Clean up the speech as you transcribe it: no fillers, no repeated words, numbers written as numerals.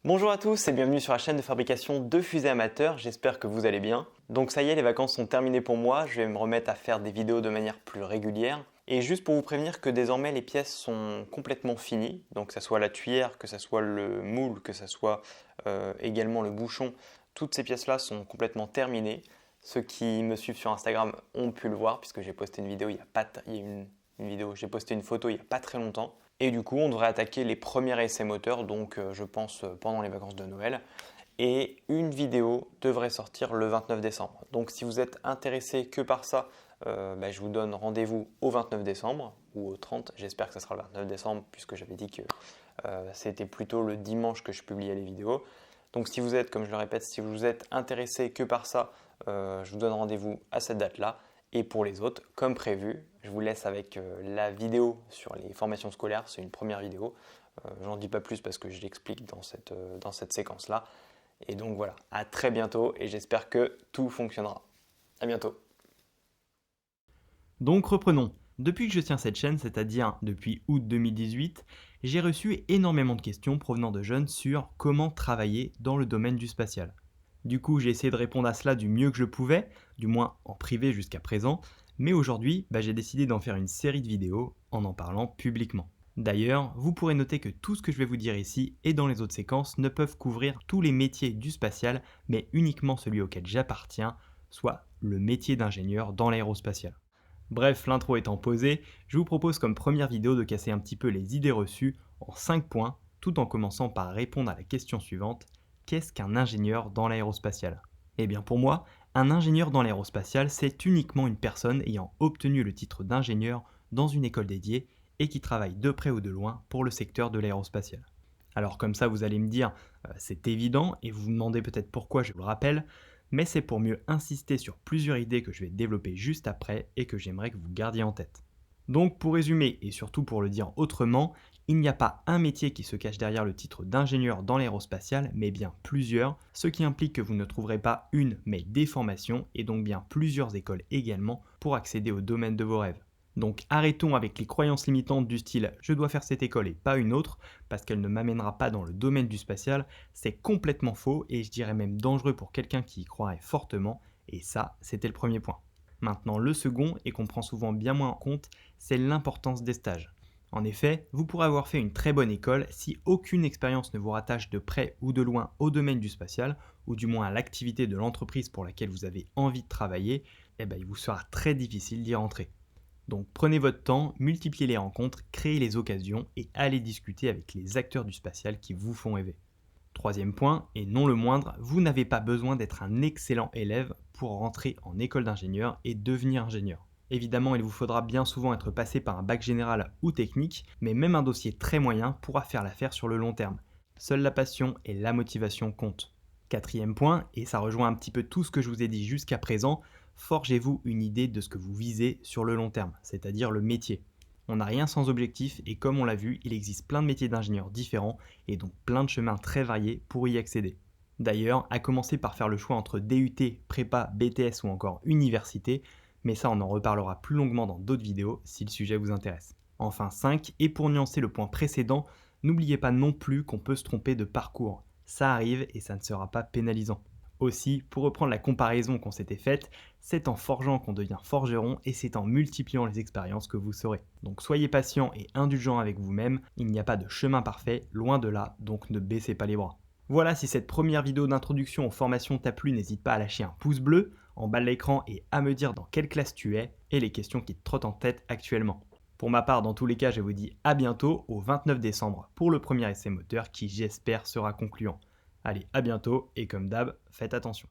Bonjour à tous et bienvenue sur la chaîne de fabrication de fusées amateurs, j'espère que vous allez bien. Donc ça y est, les vacances sont terminées pour moi, je vais me remettre à faire des vidéos de manière plus régulière. Et juste pour vous prévenir que désormais les pièces sont complètement finies, donc que ce soit la tuyère, que ce soit le moule, que ce soit également le bouchon, toutes ces pièces-là sont complètement terminées. Ceux qui me suivent sur Instagram ont pu le voir puisque j'ai posté une vidéo j'ai posté une photo il n'y a pas très longtemps. Et du coup, on devrait attaquer les premiers essais moteurs, donc je pense pendant les vacances de Noël. Et une vidéo devrait sortir le 29 décembre. Donc si vous êtes intéressé que par ça, je vous donne rendez-vous au 29 décembre ou au 30. J'espère que ce sera le 29 décembre puisque j'avais dit que c'était plutôt le dimanche que je publiais les vidéos. Donc si vous êtes, comme je le répète, si vous êtes intéressé que par ça, je vous donne rendez-vous à cette date-là. Et pour les autres, comme prévu, je vous laisse avec la vidéo sur les formations scolaires. C'est une première vidéo. J'en dis pas plus parce que je l'explique dans cette séquence-là. Et donc voilà, à très bientôt et j'espère que tout fonctionnera. À bientôt. Donc reprenons. Depuis que je tiens cette chaîne, c'est-à-dire depuis août 2018, j'ai reçu énormément de questions provenant de jeunes sur comment travailler dans le domaine du spatial. Du coup, j'ai essayé de répondre à cela du mieux que je pouvais, du moins en privé jusqu'à présent, mais aujourd'hui, j'ai décidé d'en faire une série de vidéos en parlant publiquement. D'ailleurs, vous pourrez noter que tout ce que je vais vous dire ici et dans les autres séquences ne peuvent couvrir tous les métiers du spatial, mais uniquement celui auquel j'appartiens, soit le métier d'ingénieur dans l'aérospatial. Bref, l'intro étant posée, je vous propose comme première vidéo de casser un petit peu les idées reçues en 5 points, tout en commençant par répondre à la question suivante: qu'est-ce qu'un ingénieur dans l'aérospatial? Eh bien pour moi, un ingénieur dans l'aérospatial, c'est uniquement une personne ayant obtenu le titre d'ingénieur dans une école dédiée et qui travaille de près ou de loin pour le secteur de l'aérospatial. Alors comme ça, vous allez me dire, c'est évident, et vous vous demandez peut-être pourquoi je vous le rappelle, mais c'est pour mieux insister sur plusieurs idées que je vais développer juste après et que j'aimerais que vous gardiez en tête. Donc pour résumer, et surtout pour le dire autrement, il n'y a pas un métier qui se cache derrière le titre d'ingénieur dans l'aérospatial, mais bien plusieurs, ce qui implique que vous ne trouverez pas une, mais des formations, et donc bien plusieurs écoles également pour accéder au domaine de vos rêves. Donc arrêtons avec les croyances limitantes du style « je dois faire cette école et pas une autre » parce qu'elle ne m'amènera pas dans le domaine du spatial, c'est complètement faux et je dirais même dangereux pour quelqu'un qui y croirait fortement, et ça, c'était le premier point. Maintenant, le second, et qu'on prend souvent bien moins en compte, c'est l'importance des stages. En effet, vous pourrez avoir fait une très bonne école si aucune expérience ne vous rattache de près ou de loin au domaine du spatial, ou du moins à l'activité de l'entreprise pour laquelle vous avez envie de travailler, il vous sera très difficile d'y rentrer. Donc prenez votre temps, multipliez les rencontres, créez les occasions et allez discuter avec les acteurs du spatial qui vous font rêver. Troisième point, et non le moindre, vous n'avez pas besoin d'être un excellent élève pour rentrer en école d'ingénieur et devenir ingénieur. Évidemment, il vous faudra bien souvent être passé par un bac général ou technique, mais même un dossier très moyen pourra faire l'affaire sur le long terme. Seule la passion et la motivation comptent. Quatrième point, et ça rejoint un petit peu tout ce que je vous ai dit jusqu'à présent, forgez-vous une idée de ce que vous visez sur le long terme, c'est-à-dire le métier. On n'a rien sans objectif et comme on l'a vu, il existe plein de métiers d'ingénieurs différents et donc plein de chemins très variés pour y accéder. D'ailleurs, à commencer par faire le choix entre DUT, prépa, BTS ou encore université, mais ça on en reparlera plus longuement dans d'autres vidéos si le sujet vous intéresse. Enfin 5, et pour nuancer le point précédent, n'oubliez pas non plus qu'on peut se tromper de parcours. Ça arrive et ça ne sera pas pénalisant. Aussi, pour reprendre la comparaison qu'on s'était faite, c'est en forgeant qu'on devient forgeron et c'est en multipliant les expériences que vous saurez. Donc soyez patient et indulgent avec vous-même, il n'y a pas de chemin parfait, loin de là, donc ne baissez pas les bras. Voilà, si cette première vidéo d'introduction aux formations t'a plu, n'hésite pas à lâcher un pouce bleu en bas de l'écran et à me dire dans quelle classe tu es et les questions qui te trottent en tête actuellement. Pour ma part, dans tous les cas, je vous dis à bientôt au 29 décembre pour le premier essai moteur qui j'espère sera concluant. Allez, à bientôt et comme d'hab, faites attention.